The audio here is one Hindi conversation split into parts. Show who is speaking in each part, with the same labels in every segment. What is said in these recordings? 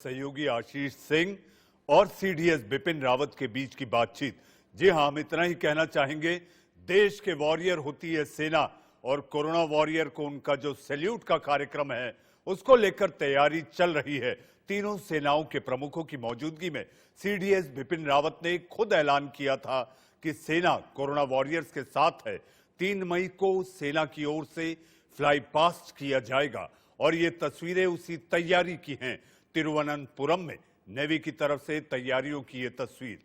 Speaker 1: सहयोगी आशीष सिंह और सीडीएस बिपिन रावत के बीच की बातचीत। जी हां, हम इतना ही कहना चाहेंगे, देश के वॉरियर होती है सेना और कोरोना वॉरियर को उनका जो सैल्यूट का कार्यक्रम है उसको लेकर तैयारी चल रही है। तीनों सेनाओं के प्रमुखों की मौजूदगी में सीडीएस बिपिन रावत ने खुद ऐलान किया था कि सेना कोरोना वॉरियर्स के साथ है। 3 मई को सेना की ओर से फ्लाई पास्ट किया जाएगा और ये तस्वीरें उसी तैयारी की हैं। तिरुवनंतपुरम में नेवी की तरफ से तैयारियों की ये तस्वीर।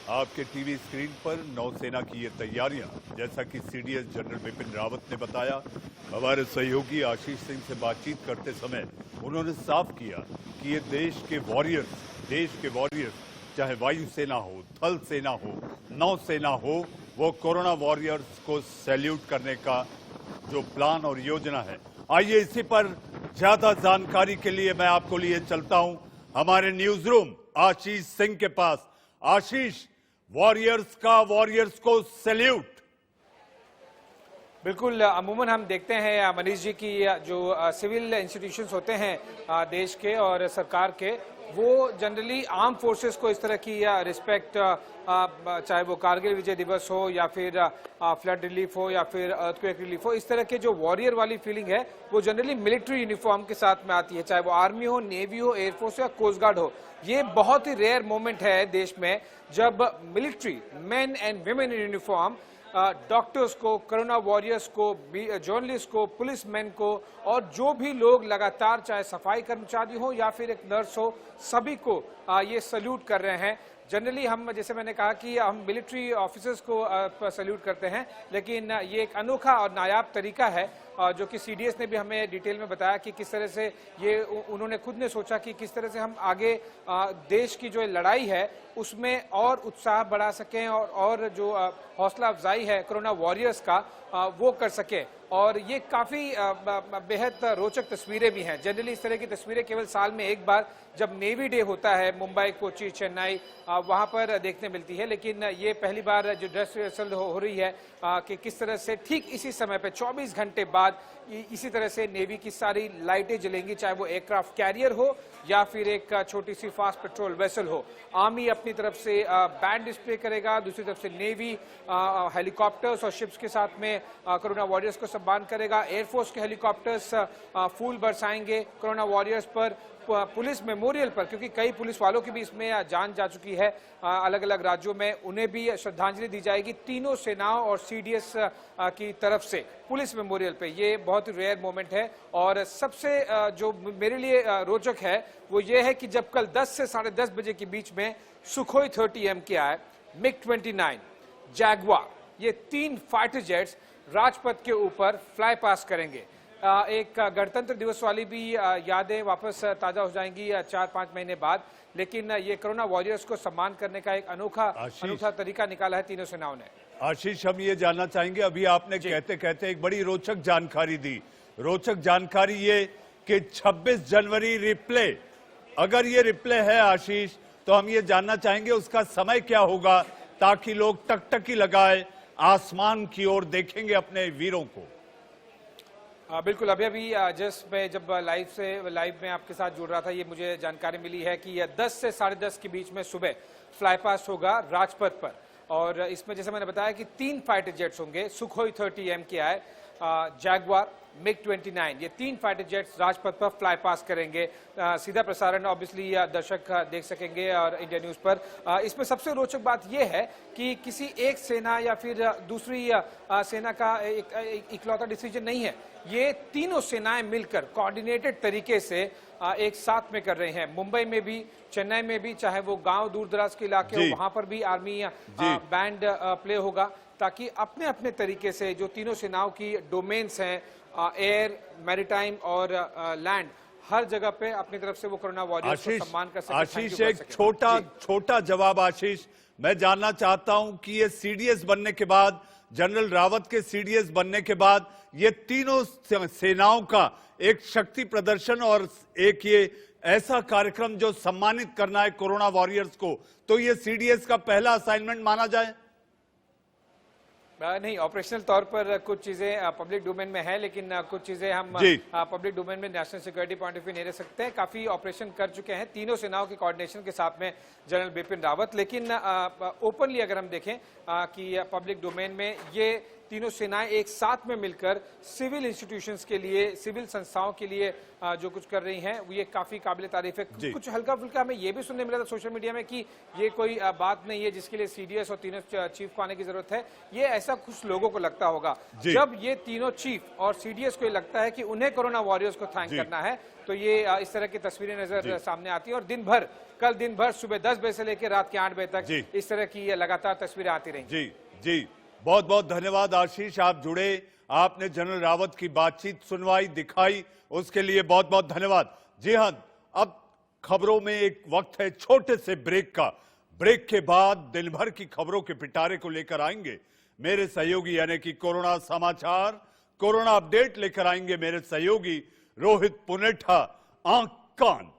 Speaker 1: आपके टीवी स्क्रीन पर नौसेना की ये तैयारियां, जैसा कि सीडीएस जनरल बिपिन रावत ने बताया। हमारे सहयोगी आशीष सिंह से बातचीत करते समय उन्होंने साफ किया कि ये देश के वॉरियर्स चाहे वायुसेना हो, थल सेना हो, नौसेना हो, वो कोरोना वॉरियर्स को सैल्यूट करने का जो प्लान और योजना है। आइए इसी पर ज्यादा जानकारी के लिए मैं आपको लिए चलता हूं हमारे न्यूज रूम आशीष सिंह के पास। आशीष, वॉरियर्स को सैल्यूट।
Speaker 2: बिल्कुल, अमूमन हम देखते हैं मनीष जी की जो सिविल इंस्टीट्यूशंस होते हैं देश के और सरकार के, वो जनरली आर्म फोर्सेस को इस तरह की रिस्पेक्ट, चाहे वो कारगिल विजय दिवस हो या फिर फ्लड रिलीफ हो या फिर अर्थक्वेक रिलीफ हो, इस तरह के जो वॉरियर वाली फीलिंग है वो जनरली मिलिट्री यूनिफॉर्म के साथ में आती है, चाहे वो आर्मी हो, नेवी हो, एयरफोर्स या कोस्ट गार्ड हो। ये बहुत ही रेयर मोमेंट है देश में जब military main and women in uniform doctors को, कोरोना वॉरियर्स को, जर्नलिस्ट को, पुलिस मैन को और जो भी लोग लगातार, चाहे सफाई कर्मचारी हो या फिर एक नर्स हो, सभी को ये सल्यूट कर रहे हैं। जनरली हम, जैसे मैंने कहा कि हम मिलिट्री ऑफिसर्स को सल्यूट करते हैं, लेकिन ये एक अनोखा और नायाब तरीका है जो कि सीडीएस ने भी हमें डिटेल में बताया कि किस तरह से ये उन्होंने खुद ने सोचा कि किस तरह से हम आगे देश की जो लड़ाई है उसमें और उत्साह बढ़ा सकें और जो हौसला अफजाई है कोरोना वॉरियर्स का वो कर सकें। और ये काफ़ी बेहद रोचक तस्वीरें भी हैं। जनरली इस तरह की तस्वीरें केवल साल में एक बार जब नेवी डे होता है मुंबई, कोची, चेन्नई, वहाँ पर देखने मिलती है, लेकिन ये पहली बार जो ड्रेस रिहर्सल हो रही है कि किस तरह से ठीक इसी समय पे 24 घंटे बाद इसी तरह से नेवी की सारी लाइटें जलेंगी, चाहे वो एयरक्राफ्ट कैरियर हो या फिर एक छोटी सी फास्ट पेट्रोल वेसल हो। आर्मी अपनी तरफ से बैंड डिस्प्ले करेगा, दूसरी तरफ से नेवी हेलीकॉप्टर्स और शिप्स के साथ में कोरोना वॉरियर्स को सम्मान करेगा। एयरफोर्स के हेलीकॉप्टर्स फूल बरसाएंगे कोरोना वॉरियर्स पर। पुलिस मेमोरियल पर, क्योंकि कई पुलिस वालों की भी इसमें जान जा चुकी है अलग अलग राज्यों में, उन्हें भी श्रद्धांजलि दी जाएगी तीनों सेनाओं और सीडीएस की तरफ से पुलिस मेमोरियल पे। ये बहुत ही रेयर मोमेंट है और सबसे जो मेरे लिए रोचक है वो ये है कि जब कल 10 से 10:30 बजे के बीच में सुखोई 30M के आए, MiG-29, जैगवार, ये 3 फाइटर जेट्स राजपथ के ऊपर फ्लाई पास करेंगे। एक गणतंत्र दिवस वाली भी यादें वापस ताजा हो जाएंगी 4-5 महीने बाद, लेकिन ये कोरोना वॉरियर्स को सम्मान करने का एक अनोखा तरीका निकाला है तीनों सेनाओं ने।
Speaker 1: आशीष, हम ये जानना चाहेंगे, अभी आपने कहते कहते एक बड़ी रोचक जानकारी दी। रोचक जानकारी ये कि 26 जनवरी रिप्ले, अगर ये रिप्ले है आशीष, तो हम ये जानना चाहेंगे उसका समय क्या होगा ताकि लोग टकटकी लगाए आसमान की ओर देखेंगे अपने वीरों को।
Speaker 2: बिल्कुल, अभी जस्ट मैं जब लाइव में आपके साथ जुड़ रहा था, ये मुझे जानकारी मिली है कि यह 10 से 10:30 के बीच में सुबह फ्लाई पास्ट होगा राजपथ पर। और इसमें जैसे मैंने बताया कि 3 फाइटर जेट्स होंगे, सुखोई 30M के आए, जैगवार, MiG-29, ये 3 फाइटर जेट्स राजपथ पर फ्लाई पास करेंगे। सीधा प्रसारण ऑब्वियसली दर्शक देख सकेंगे और इंडिया न्यूज पर। इसमें सबसे रोचक बात यह है कि किसी एक सेना या फिर दूसरी सेना का एक इकलौता डिसीजन नहीं है, ये तीनों सेनाएं मिलकर कोऑर्डिनेटेड तरीके से एक साथ में कर रहे हैं। मुंबई में भी, चेन्नई में भी, चाहे वो गांव दूर दराज के इलाके हो, वहां पर भी आर्मी बैंड प्ले होगा, ताकि अपने अपने तरीके से जो तीनों सेनाओं की डोमेन्स हैं, एयर, मैरीटाइम और लैंड, हर जगह पे अपनी तरफ से वो कोरोना वॉरियर्स को सम्मान कर सके।
Speaker 1: आशीष, एक छोटा जवाब आशीष, मैं जानना चाहता हूं कि ये सीडीएस बनने के बाद, जनरल रावत के सीडीएस बनने के बाद, ये तीनों सेनाओं का एक शक्ति प्रदर्शन और एक ये ऐसा कार्यक्रम जो सम्मानित करना है कोरोना वॉरियर्स को, तो ये सीडीएस का पहला असाइनमेंट माना जाए?
Speaker 2: नहीं, ऑपरेशनल तौर पर कुछ चीजें पब्लिक डोमेन में है, लेकिन कुछ चीजें हम
Speaker 1: जी।
Speaker 2: पब्लिक डोमेन में national security point of view नहीं रह सकते हैं। काफी ऑपरेशन कर चुके हैं तीनों सेनाओं के कोऑर्डिनेशन के साथ में जनरल बिपिन रावत, लेकिन ओपनली अगर हम देखें कि पब्लिक डोमेन में ये तीनों सेनाएं एक साथ में मिलकर सिविल इंस्टीट्यूशंस के लिए, सिविल संस्थाओं के लिए जो कुछ कर रही हैं, वो ये काफी काबिल तारीफ है। कुछ हल्का फुल्का हमें ये भी सुनने मिला था सोशल मीडिया में कि ये कोई बात नहीं है जिसके लिए सीडीएस और तीनों चीफ को आने की जरूरत है। ये ऐसा कुछ लोगों को लगता होगा। जब ये तीनों चीफ और सीडीएस को ये लगता है कि उन्हें कोरोना वॉरियर्स को थैंक करना है, तो ये इस तरह की तस्वीरें नजर सामने आती है। और कल दिन भर सुबह 10 बजे से लेकर रात के 8 बजे तक इस तरह की लगातार तस्वीरें आती रही।
Speaker 1: जी जी, बहुत बहुत धन्यवाद आशीष, आप जुड़े, आपने जनरल रावत की बातचीत सुनवाई, दिखाई, उसके लिए बहुत बहुत धन्यवाद। जी हां, अब खबरों में एक वक्त है छोटे से ब्रेक का। ब्रेक के बाद दिन भर की खबरों के पिटारे को लेकर आएंगे मेरे सहयोगी, यानी कि कोरोना समाचार, कोरोना अपडेट लेकर आएंगे मेरे सहयोगी रोहित पुनेठा, आंख कान।